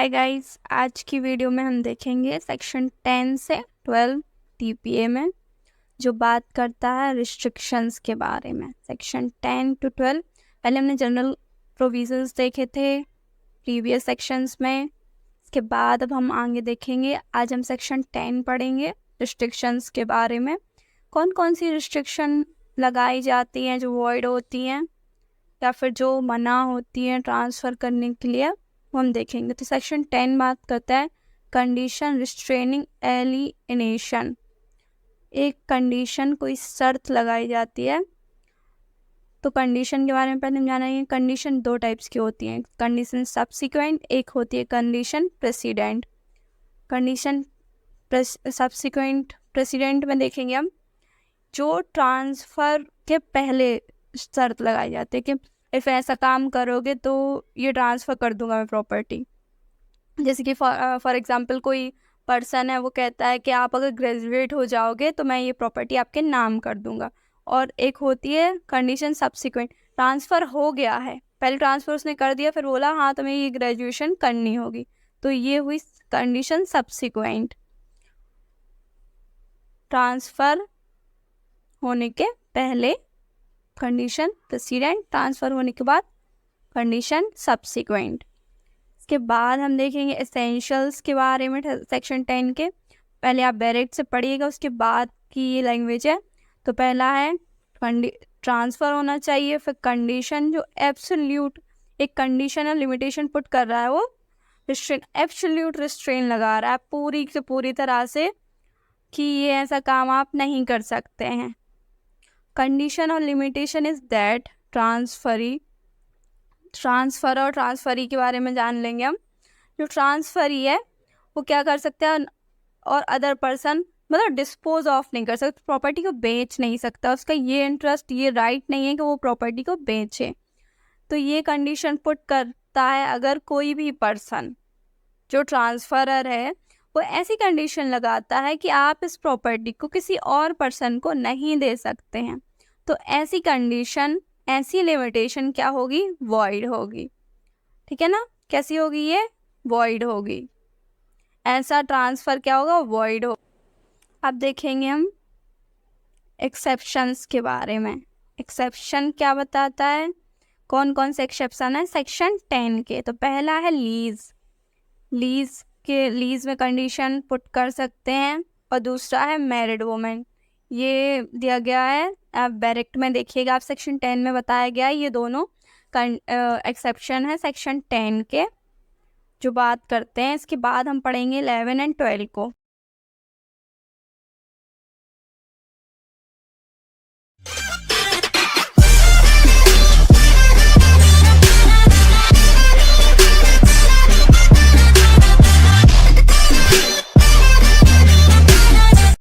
Hi guys, आज की video में हम देखेंगे सेक्शन 10 से 12 टीपीए में जो बात करता है रिस्ट्रिक्शंस के बारे में। सेक्शन 10 to 12 पहले हमने जनरल प्रोविजंस देखे थे प्रीवियस सेक्शंस में। इसके बाद अब हम आगे देखेंगे, आज हम सेक्शन 10 पढ़ेंगे रिस्ट्रिक्शंस के बारे में। कौन कौन सी रिस्ट्रिक्शन लगाई जाती हैं जो वॉइड होती हैं या फिर जो मना होती हैं ट्रांसफ़र करने के लिए, वो हम देखेंगे। तो सेक्शन 10 बात करता है कंडीशन रिस्ट्रेनिंग एलिएनेशन। एक कंडीशन, कोई शर्त लगाई जाती है। तो कंडीशन के बारे में पहले हम जानेंगे। कंडीशन दो टाइप्स की होती हैं, कंडीशन सब्सिक्वेंट, एक होती है condition president. Condition subsequent president में देखेंगे हम जो ट्रांसफ़र के पहले शर्त लगाई जाती है कि इफ़ ऐसा काम करोगे तो ये ट्रांसफ़र कर दूंगा मैं प्रॉपर्टी। जैसे कि फॉर एग्जांपल कोई पर्सन है, वो कहता है कि आप अगर ग्रेजुएट हो जाओगे तो मैं ये प्रॉपर्टी आपके नाम कर दूंगा। और एक होती है कंडीशन सब्सिक्वेंट, ट्रांसफ़र हो गया है, पहले ट्रांसफ़र उसने कर दिया, फिर बोला हाँ तुम्हें ये ग्रेजुएशन करनी होगी, तो ये हुई कंडीशन सब्सिक्वेंट। ट्रांसफ़र होने के पहले कंडीशन प्रेसिडेंट, ट्रांसफ़र होने के बाद कंडीशन सब्सिक्वेंट। इसके बाद हम देखेंगे एसेंशियल्स के बारे में सेक्शन 10 के। पहले आप डायरेक्ट से पढ़िएगा, उसके बाद की ये लैंग्वेज है। तो पहला है ट्रांसफ़र होना चाहिए, फिर कंडीशन जो एब्सोल्यूट एक कंडीशन और लिमिटेशन पुट कर रहा है, वो रिस्ट्रेन, एब्सोल्यूट रिस्ट्रेन लगा रहा है पूरी से पूरी तरह से कि ये ऐसा काम आप नहीं कर सकते हैं। कंडीशन और लिमिटेशन इज़ दैट ट्रांसफ़र और ट्रांसफ़री के बारे में जान लेंगे हम। जो ट्रांसफ़री है वो क्या कर सकते हैं और अदर पर्सन मतलब डिस्पोज ऑफ नहीं कर सकता, प्रॉपर्टी को बेच नहीं सकता, उसका ये इंटरेस्ट, ये राइट नहीं है कि वो प्रॉपर्टी को बेचे। तो ये कंडीशन पुट करता है अगर कोई भी पर्सन जो ट्रांसफरर है वो ऐसी कंडीशन लगाता है कि आप इस प्रॉपर्टी को किसी और पर्सन को नहीं दे सकते हैं, तो ऐसी कंडीशन, ऐसी लिमिटेशन क्या होगी? वॉइड होगी। ठीक है ना? कैसी होगी ये? वॉइड होगी। ऐसा ट्रांसफ़र क्या होगा? वॉइड हो। अब देखेंगे हम एक्सेप्शंस के बारे में। एक्सेप्शन क्या बताता है, कौन कौन से एक्सेप्शन है सेक्शन 10 के। तो पहला है लीज़ में कंडीशन पुट कर सकते हैं, और दूसरा है मैरिड वुमेन, ये दिया गया है। आप डायरेक्ट में देखिएगा, आप सेक्शन 10 में बताया गया है। ये दोनों एक्सेप्शन है सेक्शन 10 के जो बात करते हैं। इसके बाद हम पढ़ेंगे 11 और 12 को।